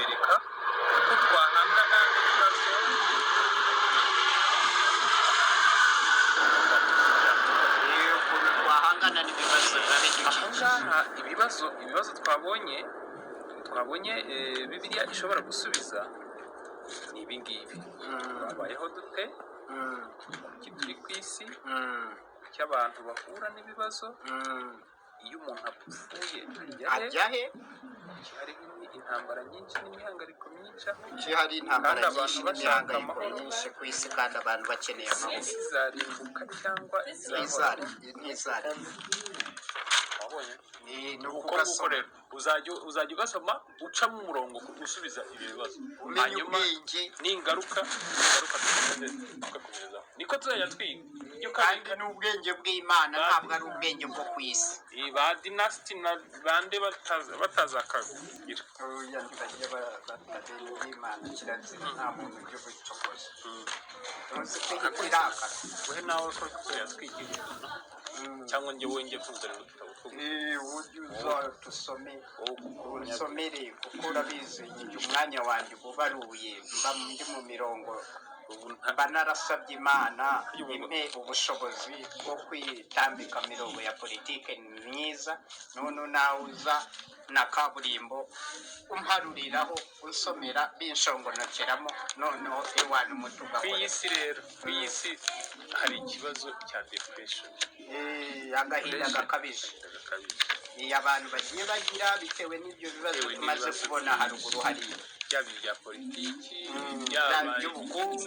kutwereka uko twahangana n'ibibazo ahangaha ibibazo twabonye Bibiliya ishobora gusubiza ni ibingibi. Twabayeho dute, turi ku isi, cy'abantu bahura n'ibibazo, iyo umuntu apfuye ajya he, hari intambara nyinshi n'imihangariko myinshi aho, hari intambara nyinshi n'imihangariko myinshi ku isi kandi abantu bakeneye amahoro. Isi izarimbuka cyangwa ntizari. Ni uko gukorera uzajya ugasoma ucamo umurongo usubiza ibi bibazo, hanyuma n'ingaruka tugakomeza niko tuzajya twiga. Kandi n'ubwenge bw'Imana ntabwo ari ubwenge bwo ku isi. Ba dinasiti na bande batazakagira bagiye batabera bw'Imana kirazira, nta muntu ujya ubicokoza. Tuzi ko irakara wowe nawe ko tuzajya twigira cyangwa njye wenge kuzana udutabo usomere kuko urabizi umwanya wanjye ubaruye mba ndi mu mirongo, mba narasabye Imana impe ubushobozi bwo kwitambika mirongo ya politike myiza, none nawe uza na kaburimbo umparuriraho unsomera binshongonokeramo, noneho ewana umutuga ku isi. Rero ku isi hari ikibazo cya depression, agahinda gakabije abantu bagiye bagira bitewe n'ibyo bibazo tumaze kubona haruguru hariya, byaba ibya politiki, byaba iby'ubukungu,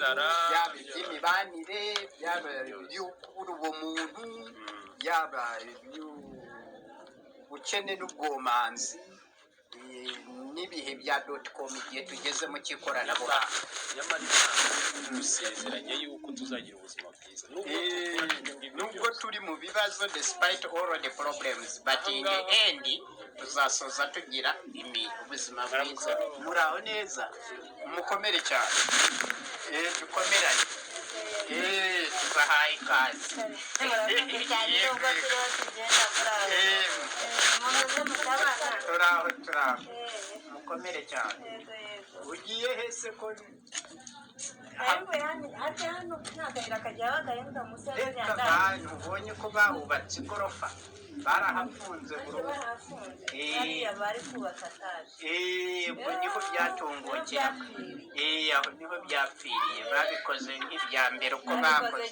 byaba iby'imibanire, byaba iby'ukubura ubumuntu, byaba iby'ubukene n'ubwomanzi, n'ibihe bya .com igihe tugezemo cy'ikoranabuhanga. nyamara dusezeranye yuko tuzagira ubuzima bwiza nubwo turi mu bibazo, despite all the problems, but in the end tuzasoza tugira ubuzima bwiza. Muraho neza, mukomere cyane, dukomeranye, tubahaye ikaze. turaho mukomere cyane. Ugiye hese ko ubonye ko bahubatse igorofa, barahafunze burundu. Ubwo niho byatungukira, aho niho byapfiriye. Babikoze nk'ibya mbere uko bakoze,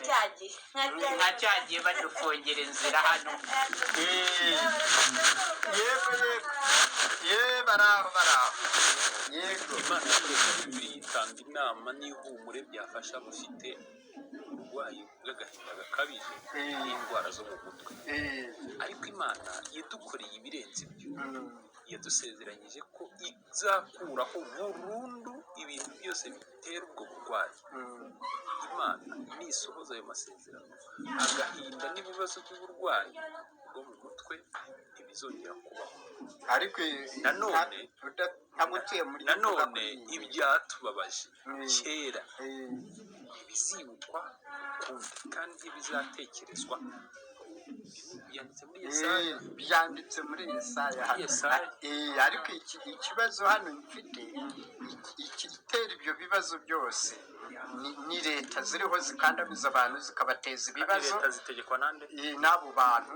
nka cyagiye badufungera inzira hano. Yego baraho yego. Imana itanga inama n'ihumure byafasha abafite uburwayi bw'agahinda gakabije n'indwara zo mu mutwe. Ariko Imana yadukoreye ibirenze ibyo, yadusezeranyije ko izakuraho burundu ibintu byose bitera ubwo burwayi. Imana nisohoza ayo masezerano, agahinda n'ibibazo by'uburwayi bwo mu mutwe ntibizongera kubaho. Ariko nanone ibyatubabaje kera ntibizibukwa ukundi kandi ntibizatekerezwa. byanditse muri Yesaya. Ariko ikibazo hano mfite, igitera ibyo bibazo byose ni leta ziriho zikandamiza abantu zikabateza ibibazo. Leta zitegekwa nande? N'abo bantu.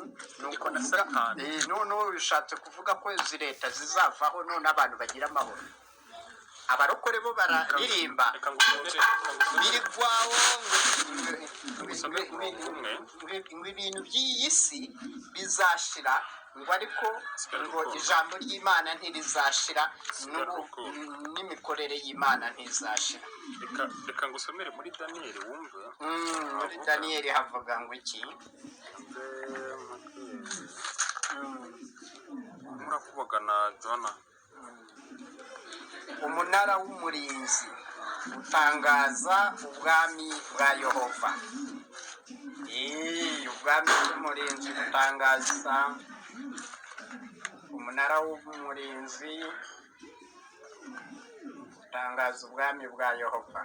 Noneho bishatse kuvuga ko izi leta zizavaho, none abantu bagira amahoro. Abarokore bo bararirimba birigwaho ngo ibintu by'iyi si bizashira, ngo ariko ngo ijambo ry'Imana ntirizashira, n'imikorere y'Imana ntizashira. Reka ngusomere muri Daniyeli wumve. Muri Daniyeli havuga ngo iki? murakubagana Jona. Umunara w'umurinzi utangaza ubwami bwa Yehova. Ubwami bw'umurinzi butangaza, umunara w'umurinzi utangaza ubwami bwa Yehova.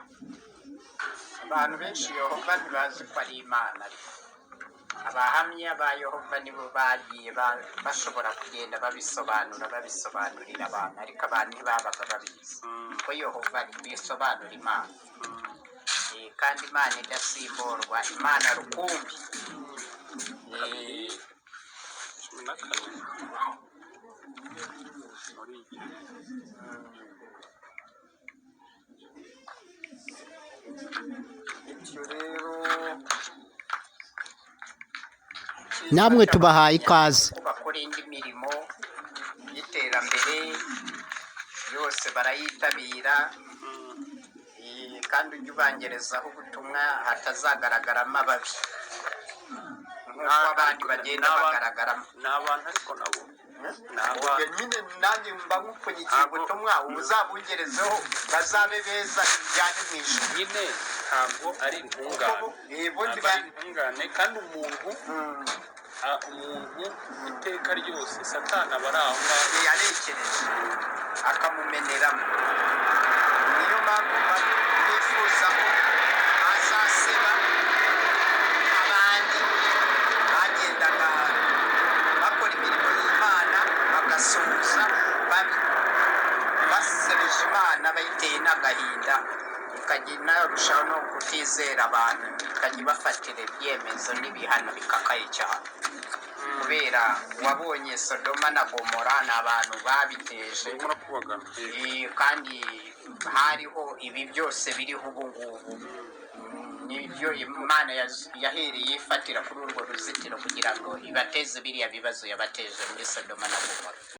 Abantu benshi Yehova ntibazi ko ari Imana, ariko abahamya ba Yehova nibo bagiye bashobora kugenda babisobanurira abantu, ariko abantu ntibabaga babizi ko Yehova bisobanura Imana. Kandi Imana idasimburwa, Imana rukumbi. cumi na kane muri iki Bityo rero namwe tubahaye ikaze. bakora indi mirimo y'iterambere yose barayitabira, kandi ujye ubangerezaho ubutumwa hatazagaragaramo ababi nk'uko abandi bagenda bagaragaramo. ni abantu ariko nabo Ubwo nyine nanjye mba nkupfunyikiye ubutumwa uzabungerezeho bazabe beza bijyane mu ijuru. nyine ntabwo ari intungane, ntabwo ari intungane, kandi umuntu iteka ryose satani aba ari aho ngaho yarekereje akamumeneramo. Niyo mpamvu bifuza ko azaseba abandi bagendaga bakora imirimo y'Imana bagasuhuza basebeje Imana bayiteye n'agahinda, ikajya inarushaho no kutizera abantu, ikajya ibafatira ibyemezo n'ibihano bikakaye cyane. Kubera wabonye Sodoma na Gomora ni abantu babiteje, kandi hariho ibi byose biriho ubu ngubu. Nibyo Imana yahereye ifatira kuri urwo ruzitiro kugira ngo ibateze biriya bibazo yabateje muri Sodoma na Gomora.